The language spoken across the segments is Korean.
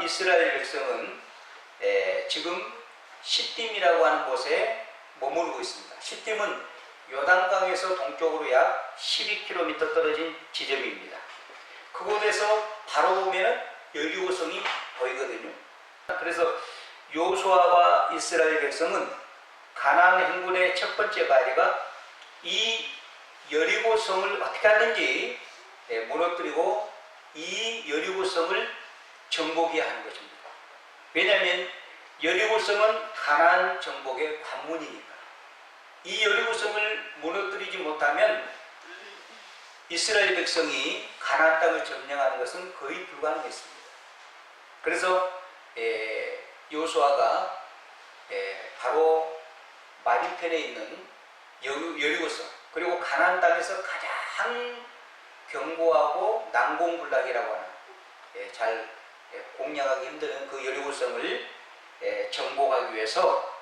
이스라엘 백성은 지금 시딤이라고 하는 곳에 머물고 있습니다. 시딤은 요단강에서 동쪽으로 약 12km 떨어진 지점입니다. 그곳에서 바로 보면 여리고성이 보이거든요. 그래서 여호수아와 이스라엘 백성은 가나안 행군의 첫 번째 과제가 이 여리고성을 어떻게 하든지 무너뜨리고 이 여리고성을 정복해야 하는 것입니다. 왜냐하면 여리고성은 가나안 정복의 관문이니까. 이 여리고성을 무너뜨리지 못하면 이스라엘 백성이 가나안 땅을 점령하는 것은 거의 불가능했습니다. 그래서 여호수아가 바로 맞은편에 있는 여리고성, 그리고 가나안 땅에서 가장 견고하고 난공불락이라고 하는 잘 공략하기 힘든 그 여리고성을 정복하기 위해서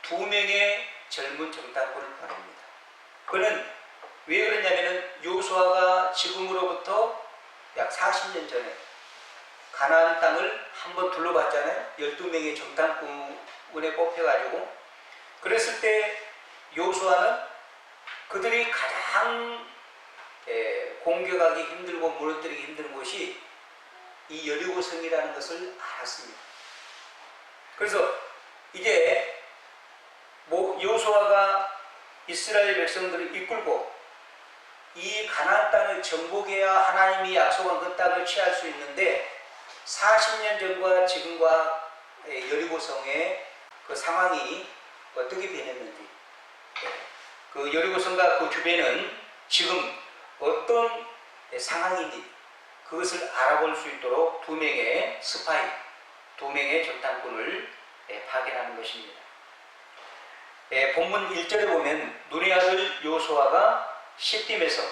2명의 젊은 정탐꾼을 보냅니다. 그는 왜 그러냐면은 여호수아가 지금으로부터 약 40년 전에 가나안 땅을 한번 둘러봤잖아요. 12명의 정탐꾼에 뽑혀가지고. 그랬을 때 여호수아는 그들이 가장 공격하기 힘들고 무너뜨리기 힘든 곳이 이 여리고성이라는 것을 알았습니다. 그래서 이제 여호수아가 이스라엘 백성들을 이끌고 이 가나안 땅을 정복해야 하나님이 약속한 그 땅을 취할 수 있는데 40년 전과 지금과 여리고성의 그 상황이 어떻게 변했는지, 그 여리고성과 그 주변은 지금 어떤 상황인지 그것을 알아볼 수 있도록 2명의 스파이, 2명의 정탐꾼을 파견하는 것입니다. 본문 1절에 보면 눈의 아들 여호수아가 시딤에서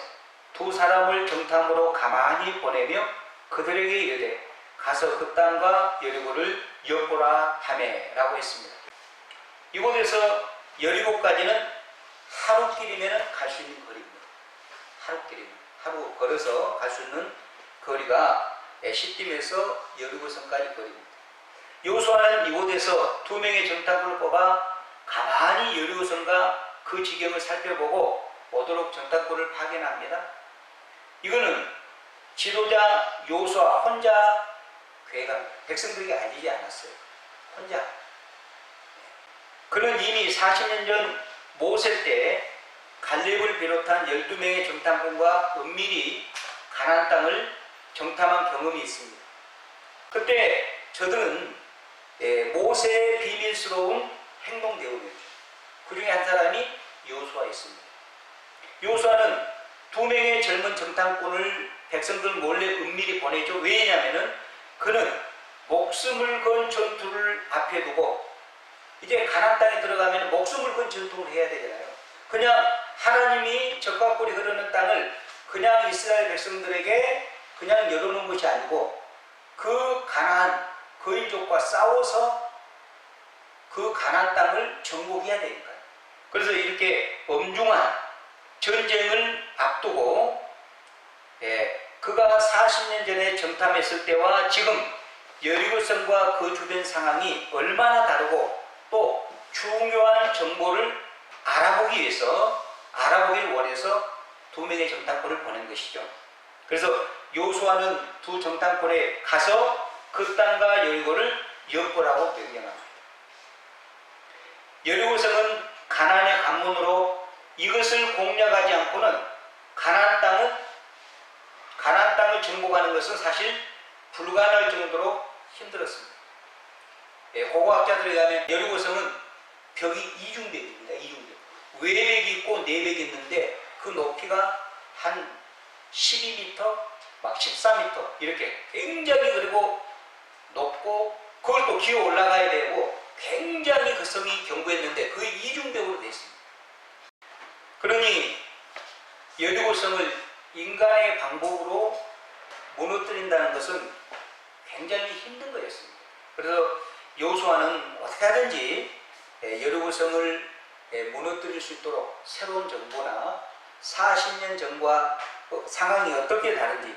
2 사람을 정탐으로 가만히 보내며 그들에게 이르되 가서 그 땅과 여리고를 엿보라 하매라고 했습니다. 이곳에서 여리고까지는 하루길이면 갈 수 있는 거리입니다. 하루길이면, 하루 걸어서 갈 수 있는 거리가 시딤에서 여리고성까지 거리입니다. 여호수아는 이곳에서 2명의 정탐꾼을 뽑아 가만히 여리고성과 그 지경을 살펴보고 오도록 정탐꾼을 파견합니다. 이거는 지도자 여호수아 혼자 계획합니다. 백성들에게 알리지 않았어요. 혼자. 그는 이미 40년 전 모세 때 갈렙을 비롯한 12명의 정탐꾼과 은밀히 가나안 땅을 정탐한 경험이 있습니다. 그때 저들은 모세의 비밀스러운 행동 대원이었죠. 그 중에 한 사람이 여호수아였습니다. 여호수아는 2명의 젊은 정탐꾼을 백성들 몰래 은밀히 보내죠. 왜냐하면 그는 목숨을 건 전투를 앞에 두고 이제 가나안 땅에 들어가면 목숨을 건 전투를 해야 되잖아요. 그냥 하나님이 적과 꿀이 흐르는 땅을 그냥 이스라엘 백성들에게 그냥 열어놓은 것이 아니고 그 가나안 거인족과 싸워서 그 가나안 땅을 정복해야 되니까요. 그래서 이렇게 엄중한 전쟁을 앞두고 그가 40년 전에 정탐했을 때와 지금 여리고성과 그 주변 상황이 얼마나 다르고 또 중요한 정보를 알아보기를 원해서 2명의 정탐꾼을 보낸 것이죠. 그래서 여호수아는 2 정탐꾼에 가서 그 땅과 여리고를 엿보라고 명령합니다. 여리고성은 가나안의 관문으로 이것을 공략하지 않고는 가나안 땅을 정복하는 것은 사실 불가능할 정도로 힘들었습니다. 고고학자들에 의하면 여리고성은 벽이 이중벽입니다. 이중벽. 외벽이 있고 내벽이 있는데 그 높이가 한 12m, 막 14m 이렇게 굉장히 그리고 높고 그걸 또 기어 올라가야 되고 굉장히 그 성이 견고했는데 그 이중벽으로 되어 있습니다. 그러니 여리고성을 인간의 방법으로 무너뜨린다는 것은 굉장히 힘든 거였습니다. 그래서 여호수아는 어떻게 하든지 여리고성을 무너뜨릴 수 있도록 새로운 정보나 40년 전과 상황이 어떻게 다른지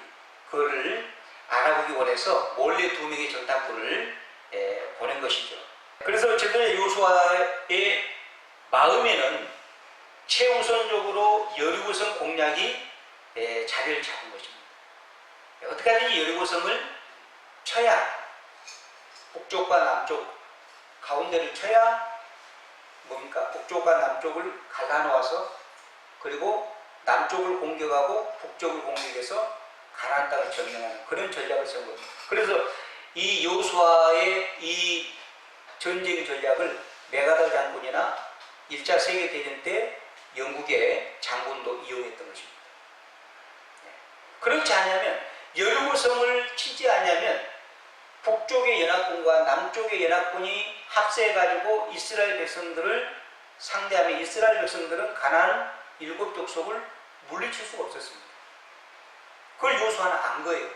그거를 알아보기 원해서 몰래 2명의 정탐꾼을 보낸 것이죠. 그래서 저들의 요수아의 마음에는 최우선적으로 여리고성 공략이 자리를 잡은 것입니다. 어떻게 하든지 여리고성을 쳐야, 북쪽과 남쪽 가운데를 쳐야 뭡니까? 북쪽과 남쪽을 갈라놓아서 그리고 남쪽을 공격하고 북쪽을 공격해서 가나안 땅을 점령하는 그런 전략을 세운 겁니다. 그래서 이 여호수아의 이 전쟁 전략을 메가더 장군이나 1차 세계대전 때 영국의 장군도 이용했던 것입니다. 그렇지 않으면 여리고성을 치지 않으면 북쪽의 연합군과 남쪽의 연합군이 합세해가지고 이스라엘 백성들을 상대하면 이스라엘 백성들은 가나안 7족속을 물리칠 수가 없었습니다. 그걸 여호수아는 안 거예요.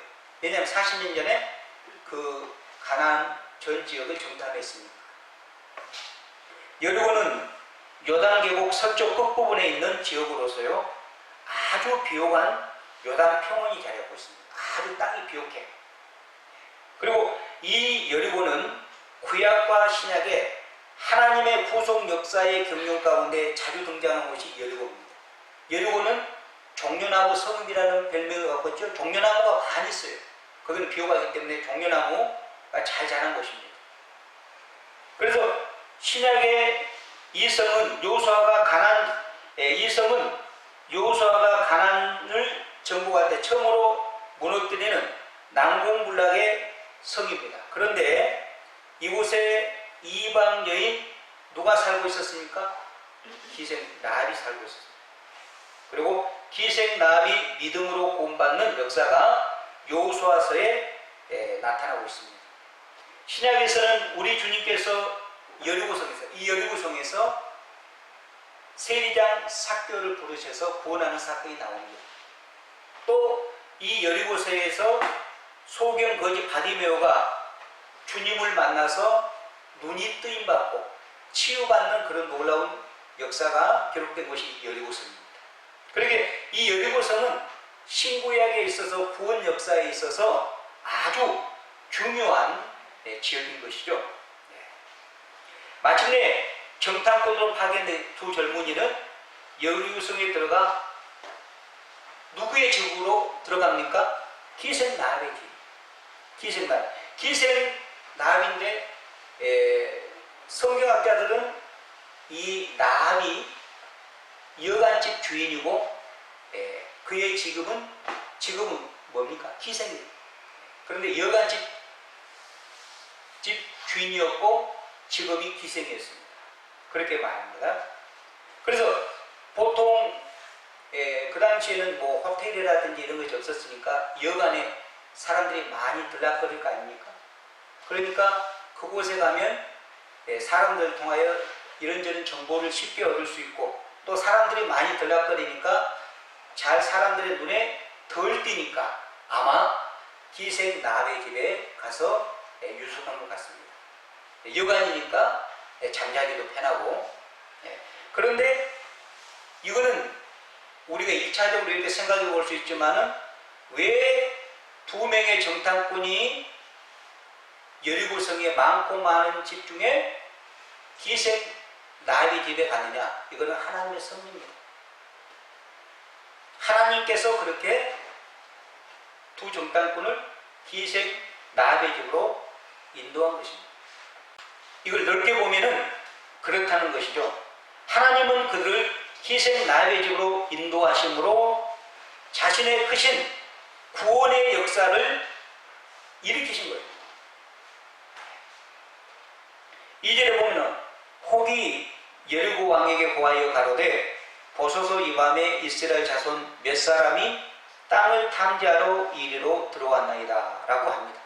왜냐하면 40년 전에 그 가나안 전 지역을 정탐했습니다. 여리고는 요단 계곡 서쪽 끝부분에 있는 지역으로서요, 아주 비옥한 요단 평원이 자리하고 있습니다. 아주 땅이 비옥해. 그리고 이 여리고는 구약과 신약에 하나님의 구속 역사의 경륜 가운데 자주 등장하는 곳이 여리고입니다. 여리고는 종려나무 성읍이라는 별명을 갖고 있죠. 종려나무가 많이 있어요. 거기는 비옥하기 때문에 종려나무가 잘 자란 곳입니다. 그래서 신약의 이 성은 여호수아가 가나안을 정복할 때 처음으로 무너뜨리는 난공불락의 성입니다. 그런데 이곳에 이방 여인 누가 살고 있었습니까? 기생 라합이 살고 있었습니다. 그리고 기생 라합이 믿음으로 구원받는 역사가 여호수아서에 나타나고 있습니다. 신약에서는 우리 주님께서 이 여리고성에서 세리장 삭교를 부르셔서 구원하는 사건이 나옵니다. 또 이 여리고성에서 소경 거지 바디메오가 주님을 만나서 눈이 뜨임받고 치유받는 그런 놀라운 역사가 기록된 곳이 여리고성입니다. 그러니까 이 여리고성은 신구약에 있어서 구원 역사에 있어서 아주 중요한 지역인 것이죠. 마침내 정탐꾼으로 파견된 두 젊은이는 여리고성에 들어가 누구의 집으로 들어갑니까? 기생 나합의 집. 기생 나합인데 성경학자들은 이 나합이 여간집 주인이고 그의 지금은 뭡니까? 기생이에요. 그런데 여간집 주인이었고 직업이 기생이었습니다. 그렇게 말합니다. 그래서 보통 그 당시에는 뭐 호텔이라든지 이런 것이 없었으니까 여간에 사람들이 많이 들락거릴 거 아닙니까? 그러니까 그곳에 가면 사람들을 통하여 이런저런 정보를 쉽게 얻을 수 있고 또 사람들이 많이 들락거리니까 잘 사람들의 눈에 덜 띄니까 아마 기생 나합의 집에 가서 유숙한 것 같습니다. 여간이니까 잠자기도 편하고. 그런데 이거는 우리가 1차적으로 이렇게 생각해 볼 수 있지만은 왜 2명의 정탐꾼이 여리고성에 많고 많은 집 중에 기생 나합의 집에 가느냐? 이거는 하나님의 섭리입니다. 하나님께서 그렇게 두 정탐꾼을 기생 나합의 집으로 인도한 것입니다. 이걸 넓게 보면은 그렇다는 것이죠. 하나님은 그들을 기생 나합의 집으로 인도하심으로 자신의 크신 구원의 역사를 일으키신 거예요. 2절에 보면은 혹이 여리고 왕에게 고하여 가로되 보소서 이 밤에 이스라엘 자손 몇 사람이 땅을 탐지하러 이리로 들어왔나이다 라고 합니다.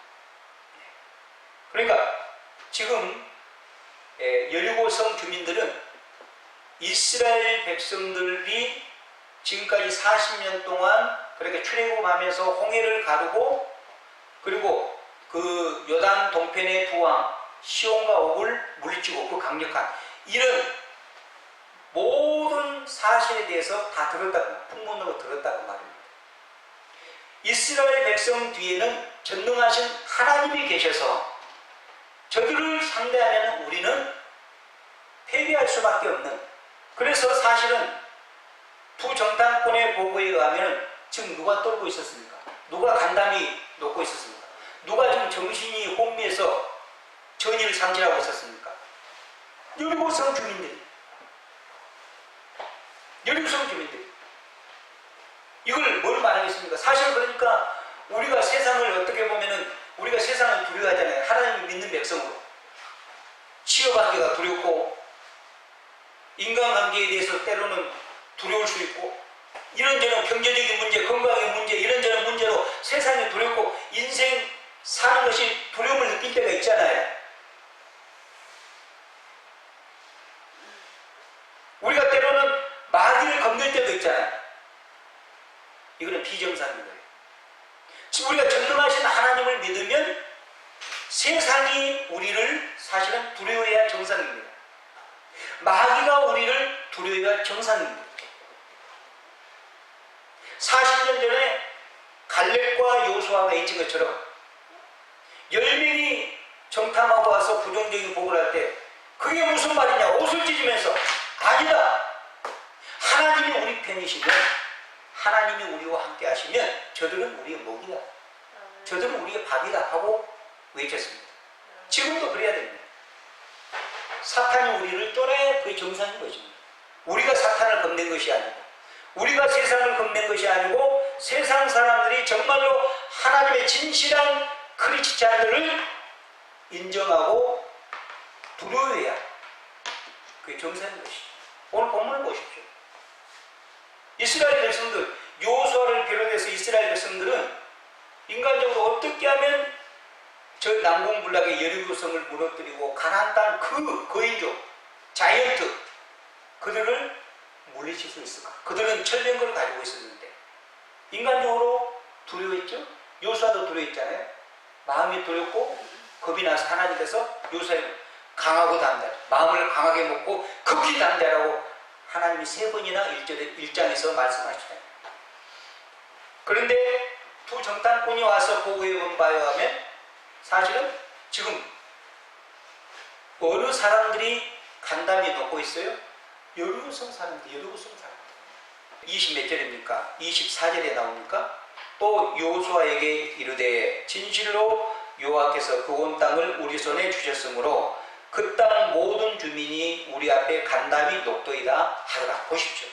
그러니까 지금 여리고성 주민들은 이스라엘 백성들이 지금까지 40년 동안 그렇게 출애굽하면서 홍해를 가르고 그리고 그 요단 동편의 두 왕 시온과 옥을 물리치고 그 강력한 이런 모든 사실에 대해서 다 들었다고 풍문으로 들었다고 말입니다. 이스라엘 백성 뒤에는 전능하신 하나님이 계셔서 저들을 상대하면 우리는 패배할 수밖에 없는, 그래서 사실은 부정탐꾼의 보고에 의하면 지금 누가 떨고 있었습니까? 누가 간담이 놓고 있었습니까? 누가 지금 정신이 혼미해서 전의를 상실하고 있었습니까? 여리고성 주민들이. 여리고성 주민들이. 이걸 뭘 말하겠습니까? 사실 그러니까 우리가 세상을 어떻게 보면은 우리가 세상을 두려워하잖아요. 하나님을 믿는 백성으로. 취업하기가 두렵고 인간관계에 대해서 때로는 두려울 수 있고 이런저런 경제적인 문제, 건강의 문제, 이런저런 문제로 세상이 두렵고 인생 사는 것이 두려움을 느낄 때가 있잖아요. 우리가 때로는 마귀를 겁낼 때도 있잖아요. 이거는 비정상인 거예요. 지금 우리가 전능하신 하나님을 믿으면 세상이 우리를 사실은 두려워해야 정상입니다. 마귀가 우리를 두려워해야 정상입니다. 40년 전에 갈렙과 요수아가 있은 것처럼 10명이 정탐하고 와서 부정적인 보고를 할 때 그게 무슨 말이냐 옷을 찢으면서 아니다. 하나님이 우리 편이시면 하나님이 우리와 함께 하시면 저들은 우리의 먹이다. 저들은 우리의 밥이다 하고 외쳤습니다. 지금도 그래야 됩니다. 사탄이 우리를 쫓아야 그게 정상인 것입니다. 우리가 사탄을 겁낸 것이 아니고 우리가 세상을 겁낸 것이 아니고 세상 사람들이 정말로 하나님의 진실한 크리스찬들을 인정하고 두려워해야 그게 정상인 것이죠. 오늘 본문을 보십시오. 이스라엘 백성들, 여호수아를 비롯해서 이스라엘 백성들은 인간적으로 어떻게 하면 저 난공불락의 여리고성을 무너뜨리고 가나안 땅 그 거인족, 자이언트 그들을 물리칠 수 있을까? 그들은 천년권을 가지고 있었는데 인간적으로 두려워했죠? 여호수아도 두려워했잖아요. 마음이 두렵고 겁이 나서 하나님께서 여호수아를 강하고 담대, 마음을 강하게 먹고 극히 담대라고 하나님이 3번이나 1장에서 말씀하시잖아요. 그런데 두 정탐꾼이 와서 보고해 본 바에 의하면 사실은 지금 어느 사람들이 간담이 놓고 있어요? 여리고성 사람들, 여리고성 사람들. 20몇 절입니까? 24절에 나옵니까? 또 여호수아에게 이르되 진실로 여호와께서 그 온 땅을 우리 손에 주셨으므로 그 땅 모든 주민이 우리 앞에 간담이 녹도이다 하더라. 보십시오.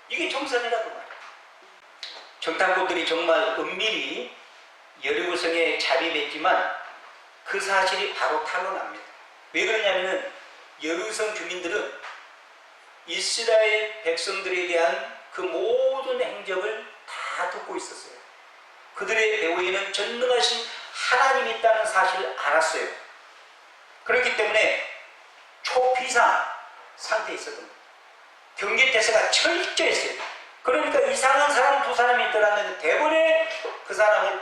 이게 정상이라고 말이에요. 정탐꾼들이 정말 은밀히 여리고성에 잠입했지만 그 사실이 바로 탄로납니다. 왜 그러냐면은 여리고성 주민들은 이스라엘 백성들에 대한 그 모든 행적을 다 듣고 있었어요. 그들의 배후에는 전능하신 하나님이 있다는 사실을 알았어요. 그렇기 때문에 초비상 상태에 있었던 거예요. 경계태세가 철저했어요. 그러니까 이상한 사람 두 사람이 있더라면 대번에 그 사람을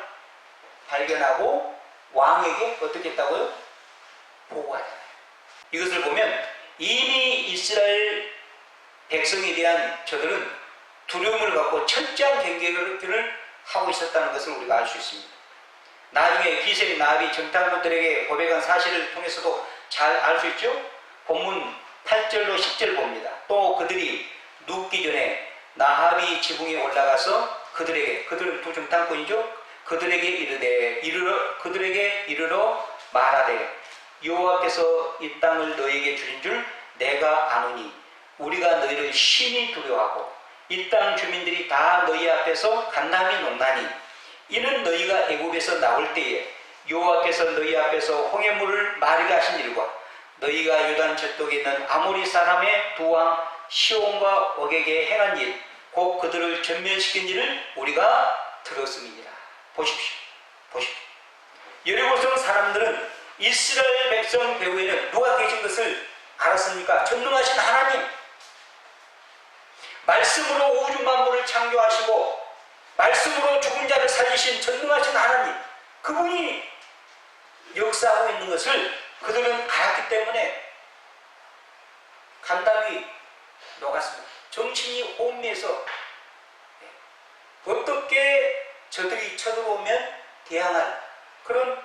발견하고 왕에게 어떻게 했다고요? 보고하잖아요. 이것을 보면 이미 이스라엘 백성에 대한 저들은 두려움을 갖고 철저한 경계를 하고 있었다는 것을 우리가 알 수 있습니다. 나중에 기셀이 나합이 정탐꾼들에게 고백한 사실을 통해서도 잘 알 수 있죠. 본문 8절로 10절 봅니다. 또 그들이 눕기 전에 나합이 지붕에 올라가서 그들은 두 정탐꾼이죠. 그들에게 이르러 말하되 여호와께서 이 땅을 너희에게 주신 줄 내가 아노니 우리가 너희를 심히 두려워하고 이 땅 주민들이 다 너희 앞에서 간담이 녹나니 이는 너희가 애굽에서 나올 때에 여호와께서 너희 앞에서 홍해물을 마르게 하신 일과 너희가 요단 저쪽에 있는 아모리 사람의 두 왕 시온과 옥에게 행한 일 곧 그들을 전멸시킨 일을 우리가 들었음이니라. 보십시오. 여리고성 사람들은 이스라엘 백성 배후에는 누가 계신 것을 알았습니까? 전능하신 하나님, 말씀으로 우주 만물을 창조하시고 말씀으로 죽은 자를 살리신 전능하신 하나님, 그분이 역사하고 있는 것을 그들은 알았기 때문에 간담이 녹았습니다. 정신이 혼미해서 어떻게 저들이 쳐들어오면 대항할 그런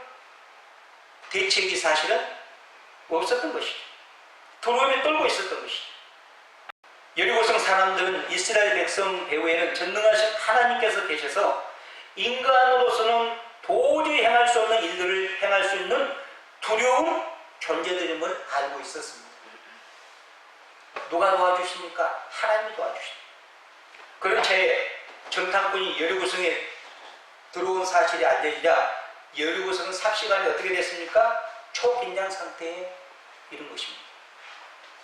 대책이 사실은 없었던 것이죠. 두려움에 떨고 있었던 것이죠. 여리고성 사람들은 이스라엘 백성 배후에는 전능하신 하나님께서 계셔서 인간으로서는 도저히 행할 수 없는 일들을 행할 수 있는 두려운 존재들임을 알고 있었습니다. 누가 도와주십니까? 하나님이 도와주십니다. 그런 채 정탐꾼이 여리고성에 들어온 사실이 알려지자 여리고성은 삽시간에 어떻게 됐습니까? 초긴장 상태에 이른 것입니다.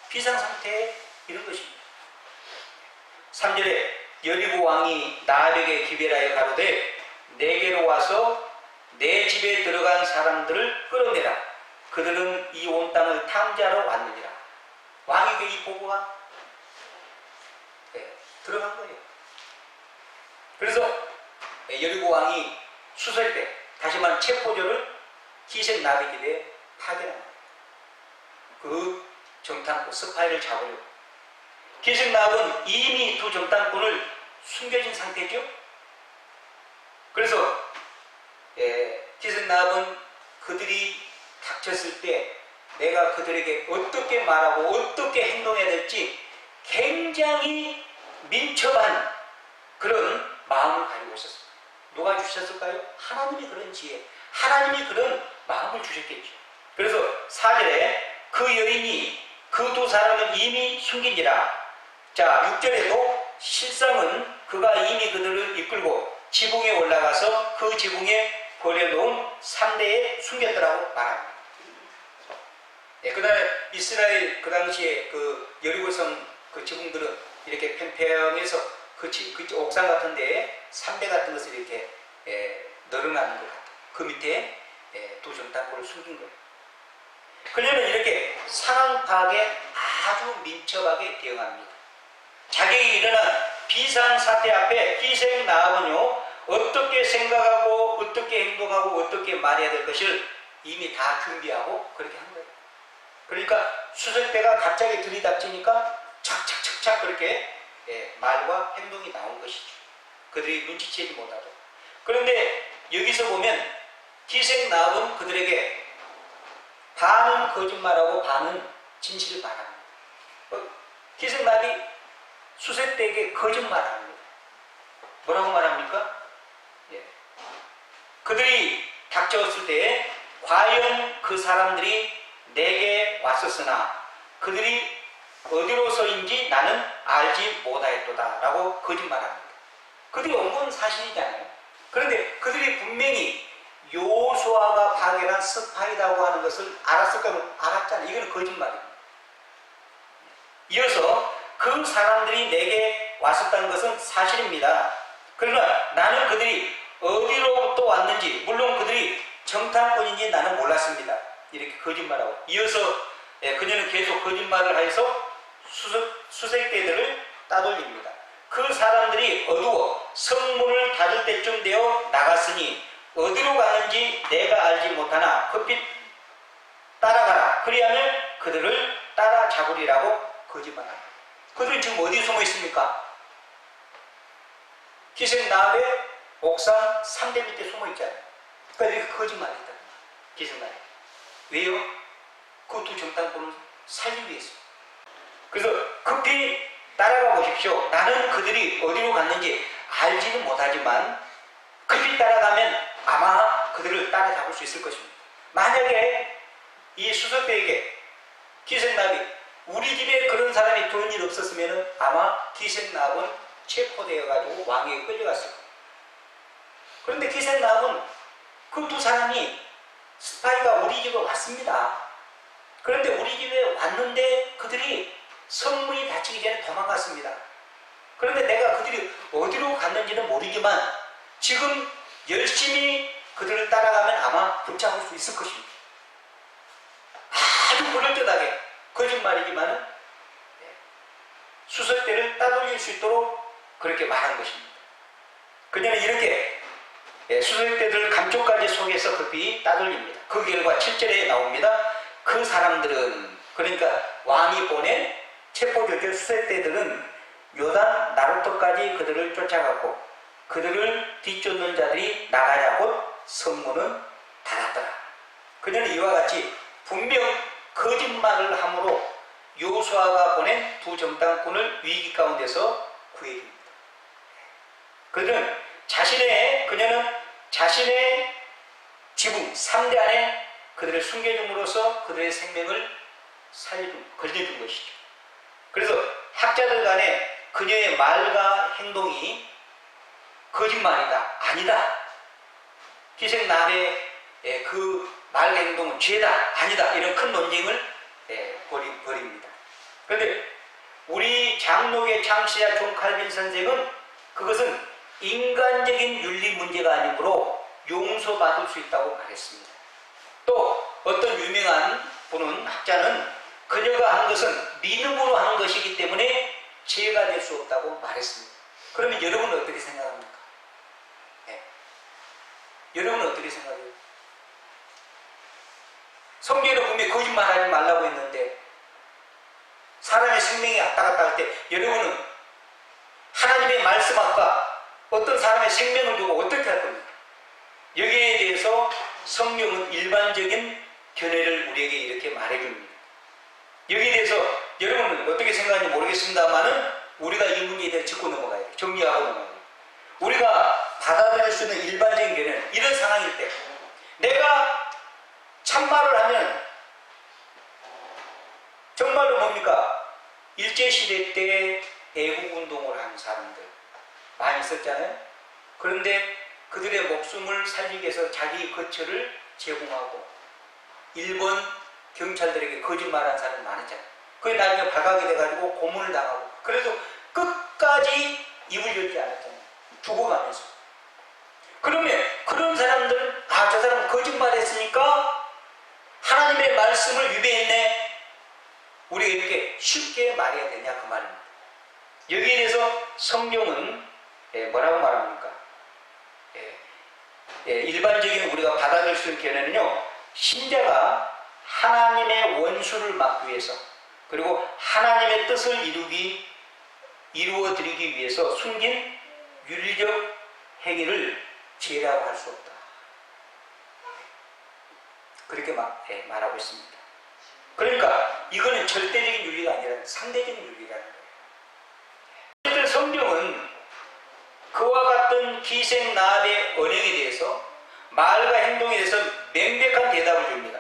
비상상태에 이른 것입니다. 3절에 여리고 왕이 나합에게 기별하여 가로되 내게로 와서 내 집에 들어간 사람들을 끌어내라. 그들은 이 온 땅을 탐지하러 왔느니라. 왕에게 이 보고가 들어간 거예요. 그래서 여리고 왕이 수설 때 다시 말하면 체포조를 기생 나합의 길에 파견합니다. 그 정탐꾼 스파이를 잡으려고. 기생 나합은 이미 두 정탐꾼을 숨겨진 상태죠. 그래서 기생 나합은 그들이 닥쳤을 때 내가 그들에게 어떻게 말하고 어떻게 행동해야 될지 굉장히 민첩한 그런 마음을 가지고 있었습니다. 누가 주셨을까요? 하나님이 그런 지혜, 하나님이 그런 마음을 주셨겠죠. 그래서 4절에 그 여인이 그 두 사람은 이미 숨긴지라. 자, 6절에도 실상은 그가 이미 그들을 이끌고 지붕에 올라가서 그 지붕에 버려놓은 3대에 숨겼더라고 말합니다. 그다음에 이스라엘 그 당시에 그 여리고성 그 지붕들은 이렇게 평평해서 그 옥상 같은 데에 3대 같은 것을 이렇게 늘어나는 것 같아요. 그 밑에 두 정탐꾼을 숨긴 거예요. 그녀는 이렇게 상황 파악에 아주 민첩하게 대응합니다. 자기에게 일어난 비상사태 앞에 기생 나합은요, 어떻게 생각하고 어떻게 행동하고 어떻게 말해야 될 것을 이미 다 준비하고 그렇게 한 거예요. 그러니까 수색대가 갑자기 들이닥치니까 착착착착 그렇게 말과 행동이 나온 것이죠. 그들이 눈치채지 못하죠. 그런데 여기서 보면 기생 나합은 그들에게 반은 거짓말하고 반은 진실을 말합니다. 기생 나합이 수색대에게 거짓말합니다. 뭐라고 말합니까? 그들이 닥쳐왔을 때 과연 그 사람들이 내게 왔었으나 그들이 어디로서인지 나는 알지 못하였도다 라고 거짓말합니다. 그들이 온 건 사실이잖아요. 그런데 그들이 분명히 여호수아가 파견한 스파이라고 하는 것을 알았을까요? 알았잖아요. 이거는 거짓말입니다. 이어서 그 사람들이 내게 왔었다는 것은 사실입니다. 그러나 나는 그들이 어디로부터 왔는지, 물론 그들이 정탐꾼인지 나는 몰랐습니다. 이렇게 거짓말하고. 이어서 그녀는 계속 거짓말을 해서 수색대들을 따돌립니다. 그 사람들이 어두워 성문을 닫을 때쯤 되어 나갔으니 어디로 가는지 내가 알지 못하나 급히 따라가라. 그리하면 그들을 따라잡으리라고 거짓말합니다. 그들은 지금 어디에 숨어 있습니까? 기생 나합의 옥상 3대 밑에 숨어 있잖아요. 그러니까 이렇게 거짓말했다. 기생 나합. 왜요? 그 두 정탐꾼을 살리기 위해서. 그래서 급히 따라가 보십시오. 나는 그들이 어디로 갔는지 알지는 못하지만 급히 따라가면 아마 그들을 따라잡을 수 있을 것입니다. 만약에 이 수석대에게 기생나합이 우리 집에 그런 사람이 들어온 일 없었으면 아마 기생나합은 체포되어가지고 왕에게 끌려갔을 거예요. 그런데 기생나합은 그 두 사람이 스파이가 우리 집에 왔습니다. 그런데 우리 집에 왔는데 그들이 성문이 닫히기 전에 도망갔습니다. 그런데 내가 그들이 어디로 갔는지는 모르지만 지금 열심히 그들을 따라가면 아마 붙잡을 수 있을 것입니다. 아주 그럴듯하게 거짓말이지만은 수색대를 따돌릴 수 있도록 그렇게 말한 것입니다. 그녀는 이렇게 수색대들을 감쪽까지 속에서 급히 따돌립니다. 그 결과 7절에 나옵니다. 그 사람들은, 그러니까 왕이 보낸 체포조절 수색대들은 요단 나루터까지 그들을 쫓아갔고 그들을 뒤쫓는 자들이 나가냐고 성문은 닫았더라. 그녀는 이와 같이 분명 거짓말을 함으로 요수아가 보낸 두 정탐꾼을 위기 가운데서 구해줍니다. 그녀는 자신의 지붕 3대 안에 그들을 숨겨줌으로써 그들의 생명을 걸려준 것이죠. 그래서 학자들 간에 그녀의 말과 행동이 거짓말이다, 아니다. 기생남의 그 말 행동은 죄다, 아니다. 이런 큰 논쟁을 벌입니다. 그런데 우리 장로계 창시자 존 칼빈 선생은 그것은 인간적인 윤리 문제가 아니므로 용서받을 수 있다고 말했습니다. 또 어떤 유명한 분은, 학자는 그녀가 한 것은 믿음으로 한 것이기 때문에 죄가 될 수 없다고 말했습니다. 그러면 여러분은 어떻게 생각합니까? 여러분은 어떻게 생각해요? 성경에는 분명히 거짓말하지 말라고 했는데 사람의 생명이 왔다 갔다 할 때 여러분은 하나님의 말씀 앞과 어떤 사람의 생명을 두고 어떻게 할 겁니까? 여기에 대해서 성경은 일반적인 견해를 우리에게 이렇게 말해줍니다. 여기에 대해서 여러분은 어떻게 생각하는지 모르겠습니다만은 우리가 이 문제에 대해 짚고 넘어가야 돼요. 정리하고 넘어가야 돼요. 우리가 받아들일 수 있는 일반적인 견해는 이런 상황일 때 내가 참말을 하면 정말로 뭡니까? 일제시대 때 애국운동을 한 사람들 많이 있었잖아요. 그런데 그들의 목숨을 살리기 위해서 자기 거처를 제공하고 일본 경찰들에게 거짓말한 사람이 많았잖아요. 그게 나중에 발각이 돼가지고 고문을 당하고 그래도 끝까지 입을 열지 않았잖아요. 죽어가면서. 그러면 그런 사람들은 저 사람은 거짓말했으니까 하나님의 말씀을 위배했네. 우리가 이렇게 쉽게 말해야 되냐 그 말입니다. 여기에 대해서 성경은 뭐라고 말합니까? 일반적인 우리가 받아들일 수 있는 견해는요, 신자가 하나님의 원수를 막기 위해서 그리고 하나님의 뜻을 이루어드리기 위해서 숨긴 윤리적 행위를 죄라고 할 수 없다. 그렇게 말하고 있습니다. 그러니까 이거는 절대적인 윤리가 아니라 상대적인 윤리라는 거예요. 어쨌든 성경은 그와 같은 기생나합의 언행에 대해서 말과 행동에 대해서 명백한 대답을 줍니다.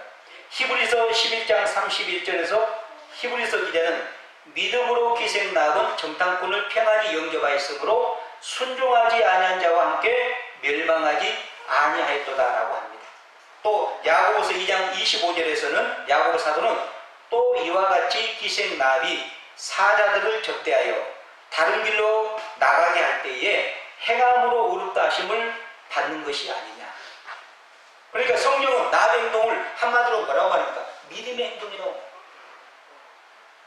히브리서 11장 31절에서 히브리서 기자는 믿음으로 기생나합은 정탐꾼을 평안히 영접하였으므로 순종하지 아니한 자와 함께 멸망하지 아니하였도다라고 합니다. 또 야고보서 2장 25절에서는 야고보 사도는 또 이와 같이 기생나합이 사자들을 접대하여 다른 길로 나가게 할 때에 행함으로 의롭다 하심을 받는 것이 아니냐. 그러니까 성경은 나합의 행동을 한마디로 뭐라고 말합니까? 믿음의 행동이라고.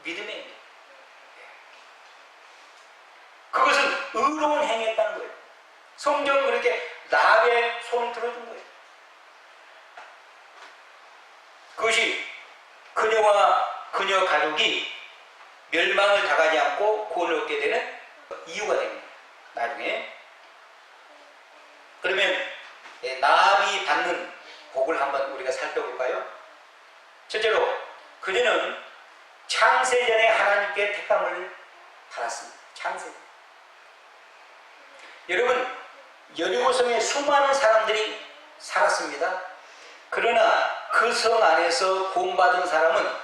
믿음의 행동. 그것은 의로운 행위였다는 거예요. 성경은 그렇게 나합의 손을 들어준 거예요. 그것이 그녀와 그녀 가족이 멸망을 당하지 않고 구원을 얻게 되는 이유가 됩니다. 나중에. 그러면 나합이 받는 복을 한번 우리가 살펴볼까요? 첫째로 그녀는 창세전에 하나님께 택함을 받았습니다. 창세전. 여러분, 여리고성에 수많은 사람들이 살았습니다. 그러나 그 성 안에서 구원받은 사람은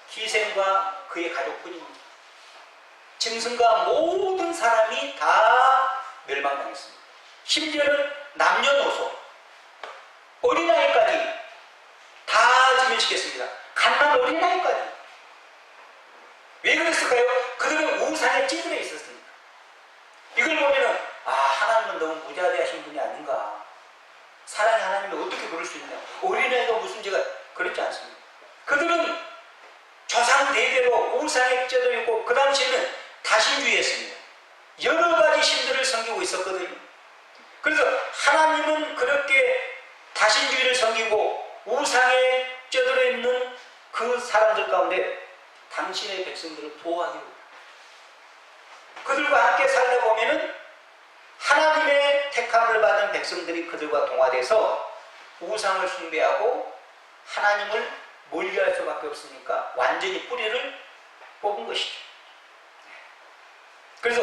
기생과 그의 가족뿐입니다. 짐승과 모든 사람이 다 멸망당했습니다. 심지어는 남녀노소, 어린아이까지 다 진멸시켰습니다. 갓난 어린아이까지. 왜 그랬을까요? 그들은 우상에 찌들어 있었습니다. 이걸 보면은 하나님은 너무 무자비하신 분이 아닌가. 사랑의 하나님이 어떻게 그럴 수 있냐. 어린아이가 무슨 죄가. 그렇지 않습니다. 그들은 조상 대대로 우상에 찌들어 있고 그 당시에는 다신주의였습니다. 여러 가지 신들을 섬기고 있었거든요. 그래서 하나님은 그렇게 다신주의를 섬기고 우상에 찌들어 있는 그 사람들 가운데 당신의 백성들을 보호하기 위해 그들과 함께 살다 보면은 하나님의 택함을 받은 백성들이 그들과 동화돼서 우상을 숭배하고 하나님을 멀리할 수밖에 없으니까 완전히 뿌리를 뽑은 것이죠. 그래서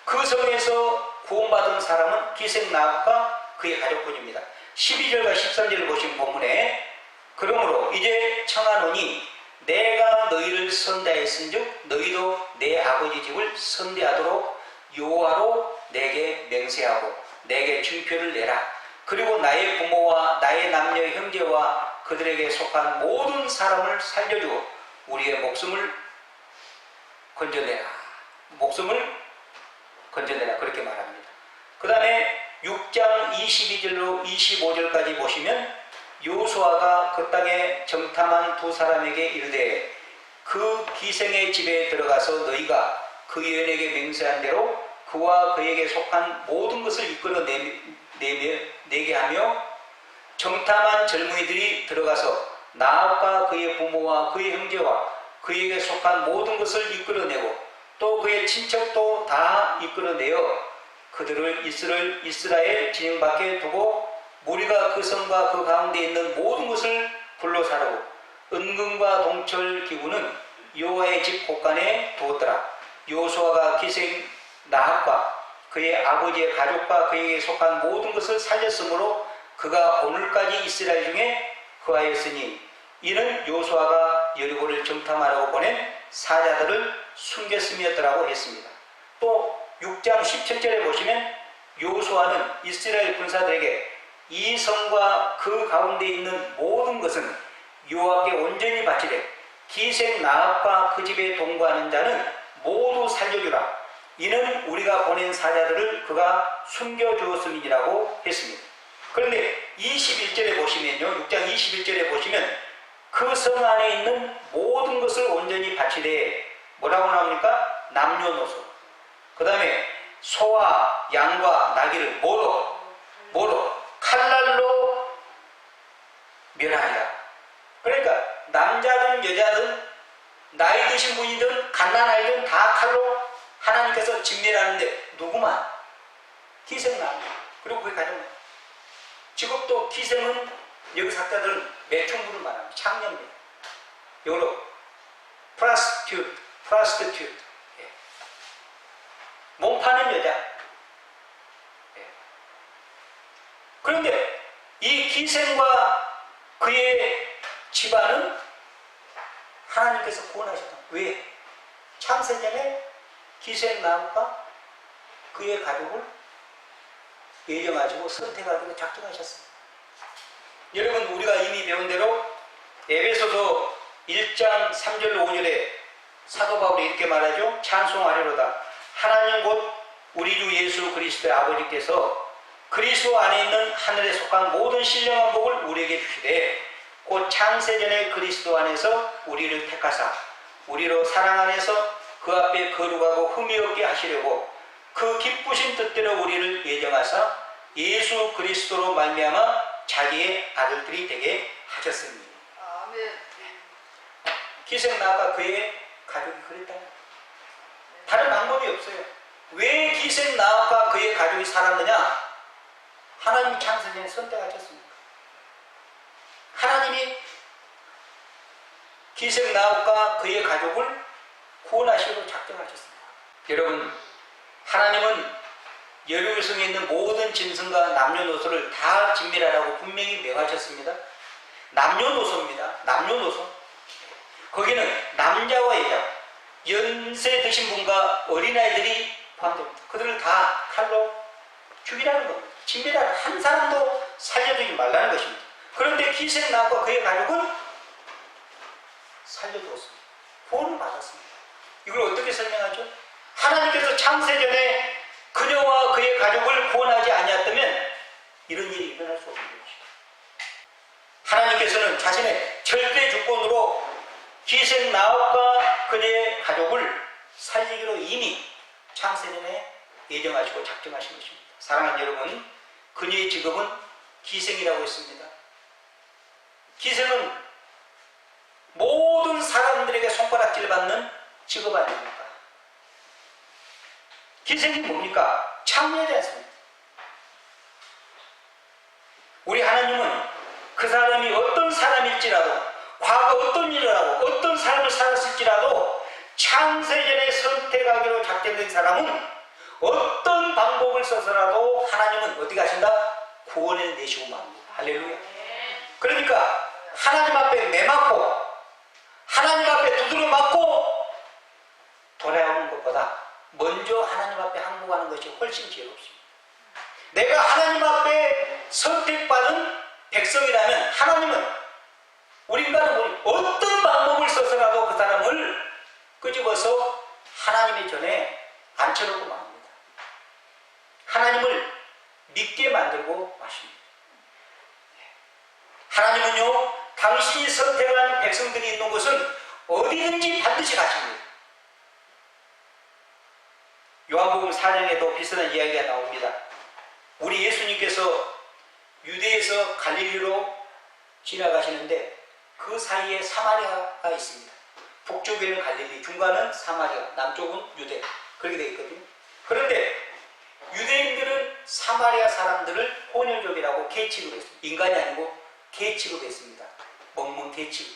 그 성에서 구원받은 사람은 기생 나합과 그의 가족뿐입니다. 12절과 13절을 보신 본문에 그러므로 이제 청하노니 내가 너희를 선대하였은즉 너희도 내 아버지 집을 선대하도록 여호와로 내게 맹세하고 내게 증표를 내라. 그리고 나의 부모와 나의 남녀 형제와 그들에게 속한 모든 사람을 살려주고 우리의 목숨을 건져내라. 목숨을 건져내라. 그렇게 말합니다. 그 다음에 6장 22절로 25절까지 보시면 여호수아가 그 땅에 정탐한 두 사람에게 이르되 그 기생의 집에 들어가서 너희가 그 여인에게 맹세한 대로 그와 그에게 속한 모든 것을 이끌어내게 하며 정탐한 젊은이들이 들어가서 나합과 그의 부모와 그의 형제와 그에게 속한 모든 것을 이끌어내고 또 그의 친척도 다 이끌어내어 그들을 이스라엘 진영 밖에 두고 무리가 그 성과 그 가운데 있는 모든 것을 불로 사르고 은금과 동철 기구는 여호와의 집 곳간에 두었더라. 여호수아가 기생 나합과 그의 아버지의 가족과 그에게 속한 모든 것을 살렸으므로 그가 오늘까지 이스라엘 중에 거하였으니 이는 여호수아가 여리고를 정탐하라고 보낸 사자들을 숨겼음이었더라고 했습니다. 또 6장 17절에 보시면 여호수아는 이스라엘 군사들에게 이 성과 그 가운데 있는 모든 것은 여호와께 온전히 바치되 기생 나합과 그 집에 동거하는 자는 모두 살려주라. 이는 우리가 보낸 사자들을 그가 숨겨주었음이라고 했습니다. 그런데 21절에 보시면요, 6장 21절에 보시면 그 성 안에 있는 모든 것을 온전히 바치되 뭐라고 나옵니까? 남녀노소. 그 다음에 소와 양과 나귀를 뭐로? 칼날로 멸하리라. 그러니까 남자든 여자든 나이 드신 분이든 갓난아이든 다 칼로 하나님께서 진멸하는데 누구만? 기생나무 그리고 그의 가족만. 직업도 기생은 여기 학자들은 매춘부를 말합니다. 창녀입니다. 이걸로 prostitute 몸 파는 여자. 그런데 이 기생과 그의 집안은 하나님께서 구원하셨다. 왜? 창세전에 기생 나무가 그의 가족을 예정하시고 선택하기로 작정하셨습니다. 여러분, 우리가 이미 배운 대로 에베소서 1장 3절로 5절에 사도 바울이 이렇게 말하죠. 찬송하리로다. 하나님 곧 우리 주 예수 그리스도의 아버지께서 그리스도 안에 있는 하늘에 속한 모든 신령한 복을 우리에게 주시되 곧 창세전에 그리스도 안에서 우리를 택하사 우리로 사랑 안에서 그 앞에 거룩하고 흠이 없게 하시려고 그 기쁘신 뜻대로 우리를 예정하사 예수 그리스도로 말미암아 자기의 아들들이 되게 하셨습니다. 아멘. 기생나가 그의 가족이 그랬다. 다른 방법이 없어요. 왜 기생나가 그의 가족이 살았느냐? 하나님이 창세전에 선택하셨습니다. 하나님이 기생나가 그의 가족을 구원하시기로 작정하셨습니다. 여러분, 하나님은 여리고성에 있는 모든 짐승과 남녀노소를 다 진멸하라고 분명히 명하셨습니다. 남녀노소입니다. 남녀노소. 거기는 남자와 여자, 연세 드신 분과 어린아이들이 포함됩니다. 그들을 다 칼로 죽이라는 겁니다. 진멸하라. 한 사람도 살려두지 말라는 것입니다. 그런데 기생나합과 그의 가족은 살려두었습니다. 구원을 받았습니다. 이걸 어떻게 설명하죠? 하나님께서 창세전에 그녀와 그의 가족을 구원하지 아니었다면 이런 일이 일어날 수 없는 것입니다. 하나님께서는 자신의 절대 주권으로 기생나합과 그녀의 가족을 살리기로 이미 창세전에 예정하시고 작정하신 것입니다. 사랑하는 여러분, 그녀의 직업은 기생이라고 했습니다. 기생은 모든 사람들에게 손가락질 받는 직업 아닙니까? 기생이 뭡니까? 창조하지 않습니다. 우리 하나님은 그 사람이 어떤 사람일지라도, 과거 어떤 일을 하고 어떤 삶을 살았을지라도 창세전에 선택하기로 작정된 사람은 어떤 방법을 써서라도 하나님은 어떻게 하신다? 구원해 내시고 맙니다. 할렐루야. 그러니까 하나님 앞에 매맞고 하나님 앞에 두드려 맞고 돌아오는 것보다 먼저 하나님 앞에 항복하는 것이 훨씬 지혜롭습니다. 내가 하나님 앞에 선택받은 백성이라면 하나님은 우리 인간은 어떤 방법을 써서라도 그 사람을 끄집어서 하나님의 전에 앉혀놓고 맙니다. 하나님을 믿게 만들고 마십니다. 하나님은요, 당신이 선택한 백성들이 있는 곳은 어디든지 반드시 가십니다. 요한복음 4장에도 비슷한 이야기가 나옵니다. 우리 예수님께서 유대에서 갈릴리로 지나가시는데 그 사이에 사마리아가 있습니다. 북쪽에는 갈릴리, 중간은 사마리아, 남쪽은 유대. 그렇게 되어 있거든요. 그런데 유대인들은 사마리아 사람들을 혼혈족이라고 개취급을 했습니다. 인간이 아니고 개취급했습니다. 먹문 개취급.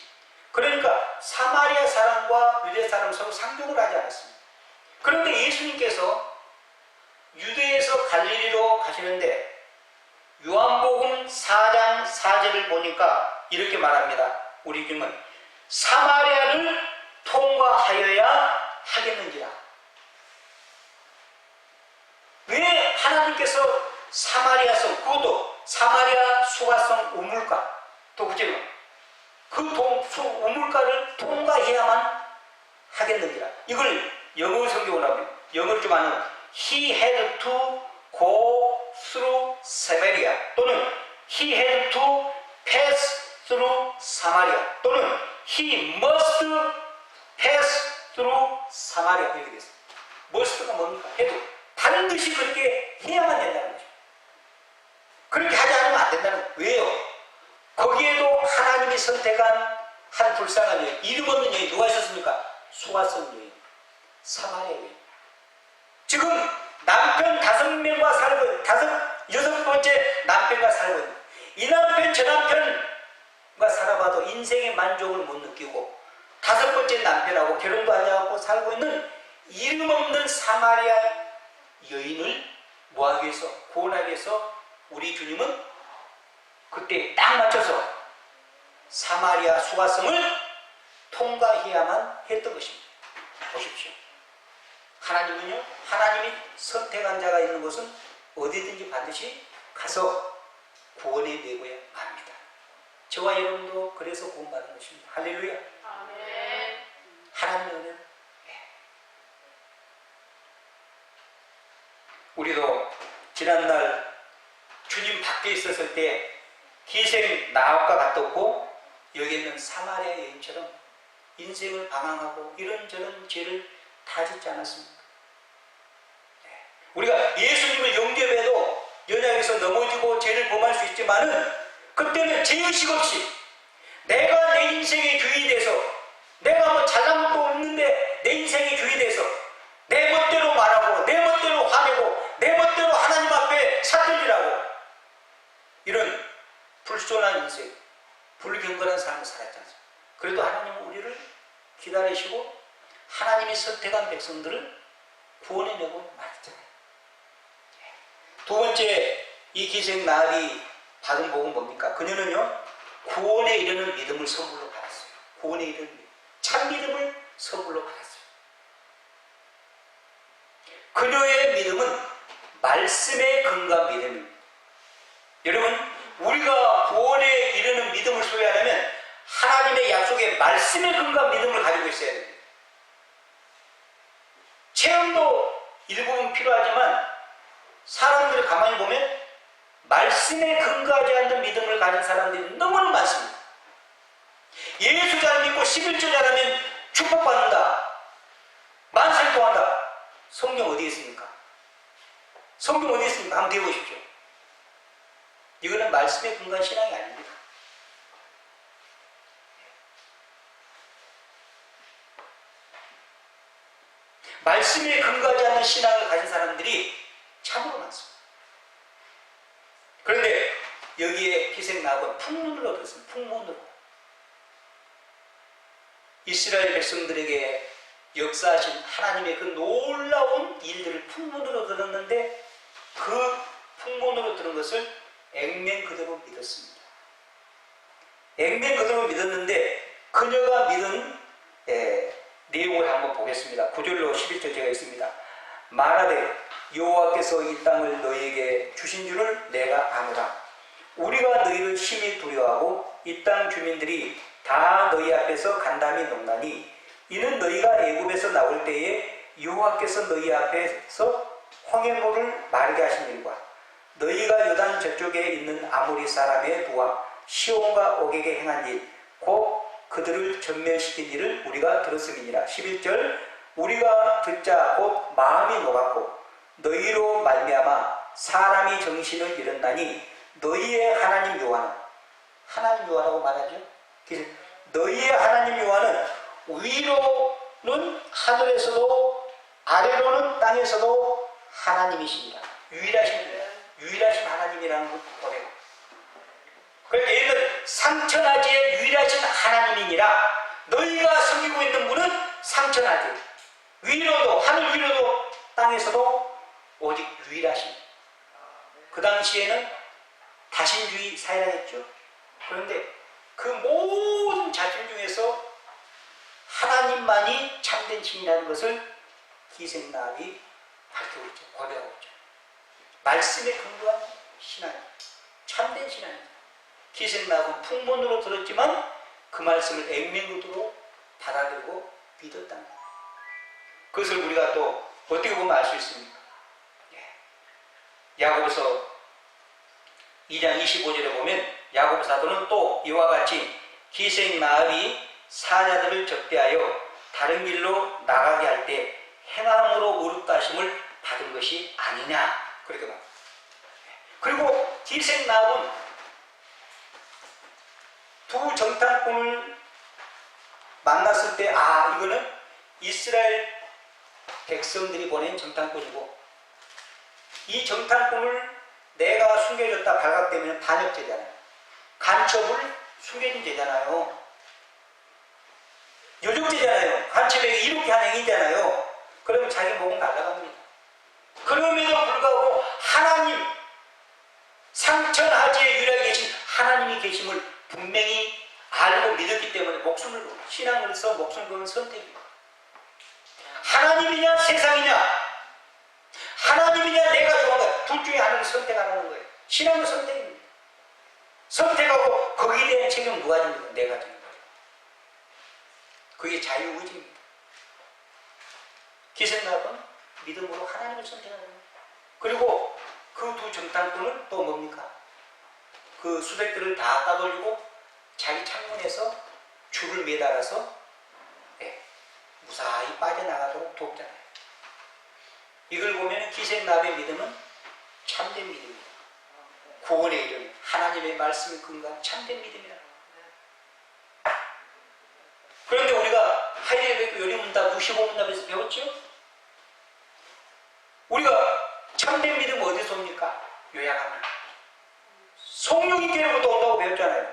그러니까 사마리아 사람과 유대 사람 서로 상종을 하지 않았습니다. 그런데 예수님께서 유대에서 갈릴리로 가시는데 요한복음 4장 4절을 보니까 이렇게 말합니다. 우리 주님은 사마리아를 통과하여야 하겠는지라. 왜 하나님께서 사마리아성, 그것도 사마리아 수가성 우물가, 또 그죠? 그 우물가를 통과해야만 하겠는지라. 이걸 영어 성경으로 하면, 영어를 좀 아는 He had to go through Samaria 또는 He had to pass through Samaria 또는 He must pass through Samaria 이렇게 됐어요. must가 뭡니까? 해도 반드시 그렇게 해야만 된다는 거죠. 그렇게 하지 않으면 안 된다는 거예요. 왜요? 거기에도 하나님이 선택한 한 불쌍한 여인, 이름 없는 여인 누가 있었습니까? 수가성 여인, 사마리아 여인. 지금 남편 5명과 살고 있는, 여섯 번째 남편과 살고 있는, 이 남편 저 남편과 살아봐도 인생의 만족을 못 느끼고 5번째 남편하고 결혼도 하지 않고 살고 있는 이름 없는 사마리아 여인을 뭐하기 위해서, 구원하기 위해서 우리 주님은 그때 딱 맞춰서 사마리아 수가성을 통과해야만 했던 것입니다. 보십시오. 하나님은요, 하나님이 선택한 자가 있는 곳은 어디든지 반드시 가서 구원해 내고야 합니다. 저와 여러분도 그래서 구원받은 것입니다. 할렐루야. 아멘. 하나님의 은혜는 우리도 지난날 주님 밖에 있었을 때 희생 나합과 같았고 여기 있는 사마리아 여인처럼 인생을 방황하고 이런저런 죄를 다 짓지 않았습니까? 우리가 예수님을 영접해도 연약해서 넘어지고 죄를 범할 수 있지만은 그때는 죄의식 없이 내가 내 인생의 주인이 돼서 내가 뭐 잘난 것도 없는데 내 인생의 주인이 돼서 내 멋대로 말하고 내 멋대로 화내고 내 멋대로 하나님 앞에 사들리라고 이런 불손한 인생, 불경건한 삶을 살았지 않습니까? 그래도 하나님은 우리를 기다리시고 하나님이 선택한 백성들을 구원해내고 말했잖아요. 두 번째 이 기생 나합이 받은 복은 뭡니까? 그녀는요 구원에 이르는 믿음을 선물로 받았어요. 구원에 이르는 믿음, 참 믿음을 선물로 받았어요. 그녀의 믿음은 말씀에 근거한 믿음입니다. 여러분, 우리가 구원에 이르는 믿음을 소유하려면 하나님의 약속에 말씀에 근거한 믿음을 가지고 있어야 됩니다. 체험도 일부분 필요하지만 사람들을 가만히 보면 말씀에 근거하지 않는 믿음을 가진 사람들이 너무나 많습니다. 예수 잘 믿고 11조 잘하면 축복받는다, 만세를 통한다. 성경 어디에 있습니까? 성경 어디에 있습니까? 한번 배워보십시오. 이거는 말씀에 근거한 신앙이 아닙니다. 말씀에 근거하지 않는 신앙을 가진 사람들이 참으로 많습니다. 그런데 여기에 기생나합은 풍문으로 들었습니다. 풍문으로. 이스라엘 백성들에게 역사하신 하나님의 그 놀라운 일들을 풍문으로 들었는데 그 풍문으로 들은 것을 액면 그대로 믿었습니다. 액면 그대로 믿었는데 그녀가 믿은 내용을 한번 보겠습니다. 9절로 11절 제가 있습니다. 말하되 여호와께서 이 땅을 너희에게 주신 줄을 내가 아노라. 우리가 너희를 심히 두려워하고 이 땅 주민들이 다 너희 앞에서 간담이 높나니 이는 너희가 애굽에서 나올 때에 여호와께서 너희 앞에서 홍해물을 마르게 하신 일과 너희가 요단 저쪽에 있는 아모리 사람의 부하 시온과 옥에게 행한 일 곧 그들을 전멸시킨 일을 우리가 들었음이니라. 11절 우리가 듣자 곧 마음이 녹았고 너희로 말미암아 사람이 정신을 잃었나니 너희의 하나님 여호와는 하나님 여호와라고 말하죠. 너희의 하나님 여호와는 위로는 하늘에서도 아래로는 땅에서도 하나님이십니다. 유일하신 하나님이라는 것 고백. 그러니까 얘는 상천하지의 유일하신 하나님이니라. 너희가 섬기고 있는 분은 상천하지 위로도 하늘 위로도 땅에서도 오직 유일하신. 그 당시에는 다신주의 사회라 했죠. 그런데 그 모든 자신 중에서 하나님만이 참된 신이라는 것을 기생나합이 밝히고 있죠. 고백하고 있죠. 말씀에 근거한 신앙, 참된 신앙입니다. 기생나합은 풍문으로 들었지만 그 말씀을 액면으로 받아들이고 믿었다는 거예요. 그것을 우리가 또 어떻게 보면 알 수 있습니까? 야고보서 2장 25절에 보면 야고보 사도는 또 이와 같이 기생나합이 사자들을 적대하여 다른 길로 나가게 할 때 행함으로 의롭다심을 받은 것이 아니냐 그렇게 말합니다. 그리고 기생나합은 두 정탐꾼을 만났을 때 이거는 이스라엘 백성들이 보낸 정탐꾼이고 이 정탐꾼을 내가 숨겨줬다 발각되면 반역죄잖아요. 간첩을 숨겨준 죄잖아요. 요적죄잖아요. 간첩에게 이렇게 한 행위잖아요. 그러면 자기 목은 날아갑니다. 그럼에도 불구하고 하나님 상천하지에 유일하게 계신 하나님이 계심을 분명히 알고 믿었기 때문에 목숨을 걸고 신앙으로서 목숨을 거는 선택이에요. 하나님이냐 세상이냐 하나님이냐 내가 좋아하는 둘 중에 하나를 선택하는 거예요. 신앙은 선택입니다. 선택하고 거기에 대한 책임은 누가 집니까? 내가 지는 거예요. 그게 자유의지입니다. 기생나합은 믿음으로 하나님을 선택하는 거예요. 그리고 그 두 정탐꾼은 또 뭡니까? 그 수백들을 다 따돌리고 자기 창문에서 줄을 매달아서 무사히 빠져나가도록 돕잖아요. 이걸 보면 기생나합의 믿음은 참된 믿음입니다. 구원의 이름, 하나님의 말씀을 근거한 참된 믿음이라. 그런데 우리가 하이델베르크 요리문답 65문답에서 배웠죠? 우리가 참된 믿음 어디서 옵니까? 요약하면 성령님께로부터 온다고 배웠잖아요.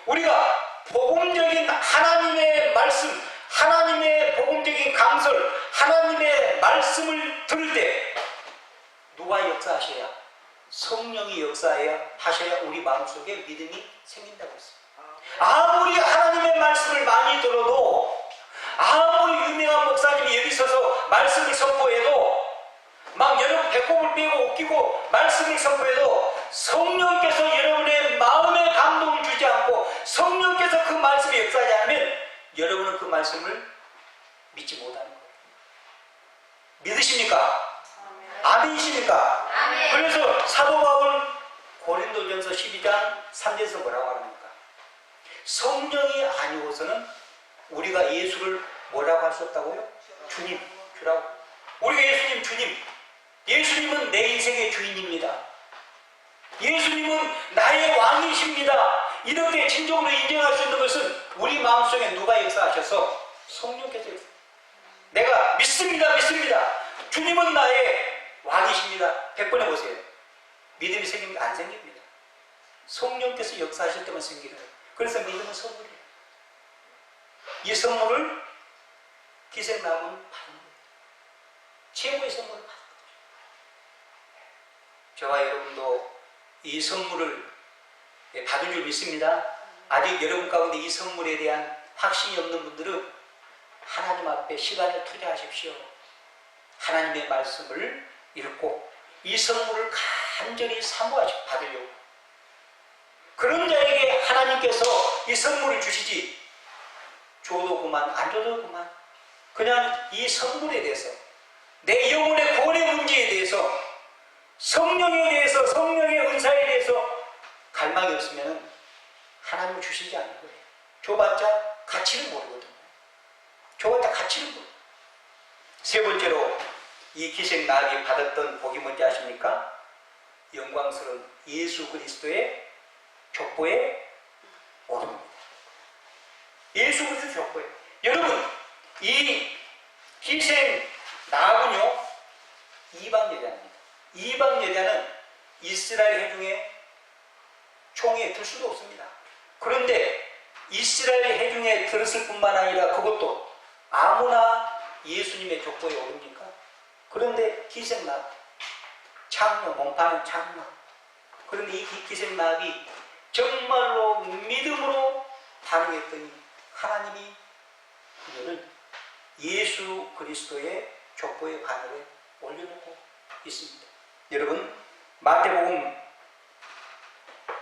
우리가 복음적인 하나님의 말씀, 하나님의 복음적인 강설, 하나님의 말씀을 들을 때 누가 역사하셔야? 성령이 역사하셔야 우리 마음속에 믿음이 생긴다고 했어요. 아무리 하나님의 말씀을 많이 들어도 아무리 유명한 목사님이 여기 서서 말씀을 선포해도 막 여러분 배꼽을 빼고 웃기고 말씀을 선포해도 성령께서 여러분의 마음에 감동을 주지 않고 성령께서 그 말씀에 역사하지 않으면 여러분은 그 말씀을 믿지 못하는 거예요. 믿으십니까? 아멘이십니까? 아멘. 그래서 사도 바울 고린도전서 12장 3절에서 뭐라고 합니까? 성령이 아니고서는 우리가 예수를 뭐라고 할 수 없다고요? 주님, 주라고. 우리가 예수님, 주님. 예수님은 내 인생의 주인입니다. 예수님은 나의 왕이십니다. 이렇게 진정으로 인정할 수 있는 것은 우리 마음속에 누가 역사하셔서 성령께서 내가 믿습니다. 주님은 나의 왕이십니다. 100번 해보세요. 믿음이 생깁니까? 안 생깁니다. 성령께서 역사하실 때만 생기는 거예요. 그래서 믿음은 선물이에요. 이 선물을 기생나무는 받은 거예요. 최고의 선물을 받은 거죠. 저와 여러분도 이 선물을 받은 줄 믿습니다. 아직 여러분 가운데 이 선물에 대한 확신이 없는 분들은 하나님 앞에 시간을 투자하십시오. 하나님의 말씀을 읽고 이 선물을 간절히 사모하시고 받으려고. 그런 자에게 하나님께서 이 선물을 주시지, 줘도 그만 안 줘도 그만, 그냥 이 선물에 대해서, 내 영혼의 구원의 문제에 대해서, 성령에 대해서, 성령의 은사에 대해서 갈망이 없으면 하나님은 주시지 않는 거예요. 줘봤자 가치를 모르거든요. 줘봤자 가치를 모르고. 세 번째로 이 기생나귀 받았던 복이 뭔지 아십니까? 영광스러운 예수 그리스도의 족보에 오릅니다. 예수 그리스도 족보에. 여러분, 이 기생나귀는요, 이방 여자입니다. 이방 여자는 이스라엘 회중의 총에 들 수도 없습니다. 그런데 이스라엘 회중에 들었을 뿐만 아니라 그것도 아무나 예수님의 족보에 오릅니까? 그런데 기생나귀, 창녀, 몸파는 창녀. 그런데 이 기생나귀 정말로 믿음으로 반응했더니 하나님이 그녀를 예수 그리스도의 족보의 바늘에 올려놓고 있습니다. 여러분, 마태복음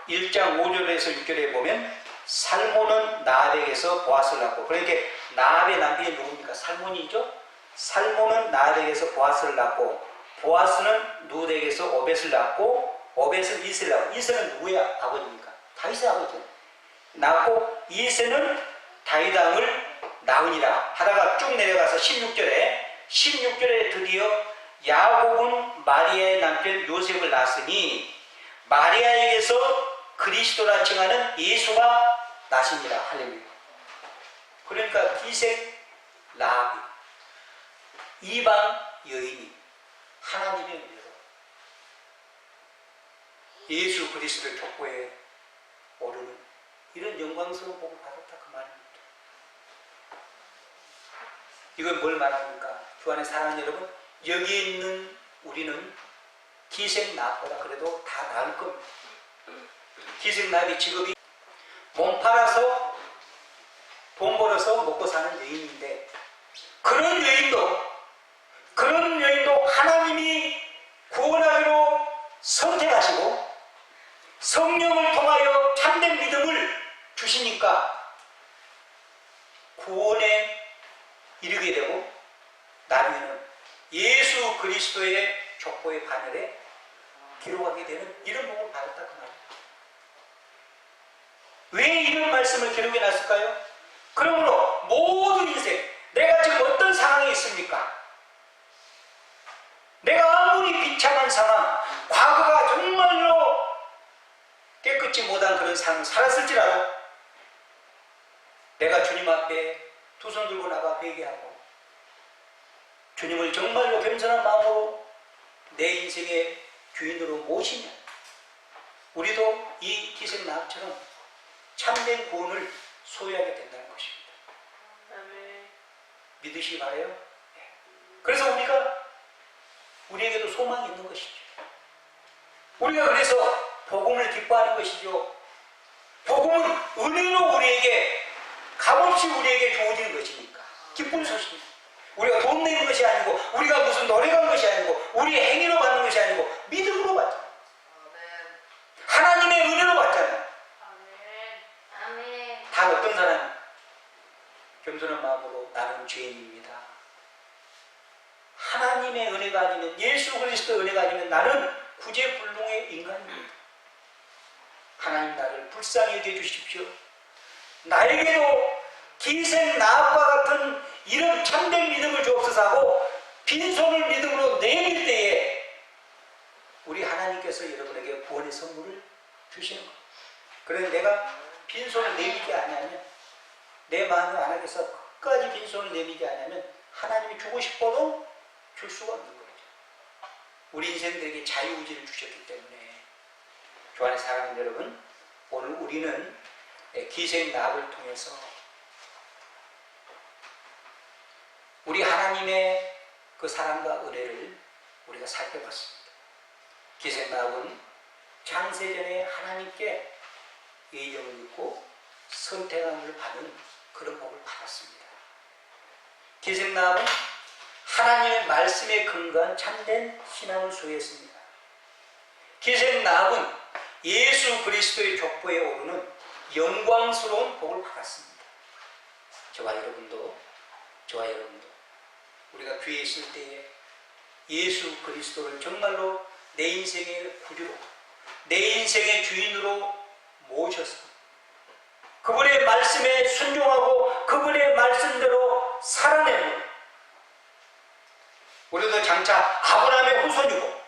1장 5절에서 6절에 보면 살몬은 나백에서 보아스를 낳고, 그러니까 나백의 남편이 누굽니까? 살몬이죠. 살몬은 나백에서 보아스를 낳고, 보아스는 누덱에서 오벳을 낳고, 오벳은 이세를 낳고, 이세는 누구야? 아버지입니까? 다윗의 아버지 낳고, 이세는 다윗 왕을 낳으니라 하다가 쭉 내려가서 16절에 드디어 야곱은 마리아의 남편 요셉을 낳았으니 마리아에게서 그리스도라 칭하는 예수가 나시니라. 할렐루야. 그러니까 기생나귀, 이방 여인이 하나님의 은혜로 예수 그리스도의 족보에 오르는 이런 영광스러운 복을 받았다, 그 말입니다. 이건 뭘 말합니까? 주 안에 사랑하는 여러분, 여기에 있는 우리는 기생나귀보다 그래도 다 나을 겁니다. 기생나귀 직업이 몸 팔아서 돈 벌어서 먹고 사는 여인인데, 그런 여인도 하나님이 구원하기로 선택하시고 성령을 통하여 참된 믿음을 주시니까 구원에 이르게 되고 나중에는 예수 그리스도의 족보의 바늘에 기록하게 되는 이런 복을 받았다, 그 말입니다. 왜 이런 말씀을 기록해 놨을까요? 그러므로 모든 인생, 내가 지금 어떤 상황에 있습니까? 내가 아무리 비참한 상황, 과거가 정말로 깨끗이 못한 그런 삶을 살았을지라도 내가 주님 앞에 두 손 들고 나가 회개하고 주님을 정말로 겸손한 마음으로 내 인생의 주인으로 모시면 우리도 이 기생나귀처럼 참된 구원을 소유하게 된다는 것입니다. 믿으시기 바라요. 그래서 우리에게도 소망이 있는 것이죠. 우리가 그래서 복음을 기뻐하는 것이죠. 복음은 은혜로 우리에게, 값없이 우리에게 주어지는 것이니까 기쁜 소식입니다. 우리가 돈 내는 것이 아니고, 우리가 무슨 노력한 것이 아니고, 우리의 행위로 받는 것이 아니고 믿음으로 받잖아요. 하나님의 은혜로 받잖아요. 단 어떤 사람이 겸손한 마음으로 나는 죄인입니다, 하나님의 은혜가 아니면, 예수 그리스도의 은혜가 아니면 나는 구제불능의 인간입니다. 하나님 나를 불쌍히 여겨 주십시오. 나에게도 기생나귀과 같은 이런 참된 믿음을 주옵소서 하고 빈손을 믿음으로 내밀 때에 우리 하나님께서 여러분에게 구원의 선물을 주시는 거예요. 그래서 내가 빈손을 내밀지 않냐면, 내 마음을 안 하겠어 끝까지 빈손을 내밀지 않냐면 하나님이 주고 싶어도 줄 수가 없는 거죠. 우리 인생들에게 자유의지를 주셨기 때문에 주안의 사랑하는 여러분, 오늘 우리는 기생나합을 통해서 우리 하나님의 그 사랑과 은혜를 우리가 살펴봤습니다. 기생나합은 창세전에 하나님께 예정을 믿고 선택함을 받은 그런 복을 받았습니다. 기생나합은 하나님의 말씀에 근거한 참된 신앙을 소유했습니다. 기생나합은 예수 그리스도의 족보에 오르는 영광스러운 복을 받았습니다. 저와 여러분도 우리가 귀에 있을 때에 예수 그리스도를 정말로 내 인생의 구주로, 내 인생의 주인으로 모셔서 그분의 말씀에 순종하고 그분의 말씀대로 살아내는, 우리도 장차 아브라함의 후손이고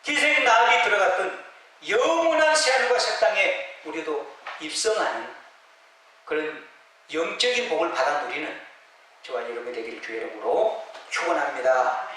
기생나합이 들어갔던 영원한 새하늘과 새 땅에 우리도 입성하는 그런 영적인 복을 받아 누리는 저와 여러분이 되기를 주의 이름으로 축원합니다.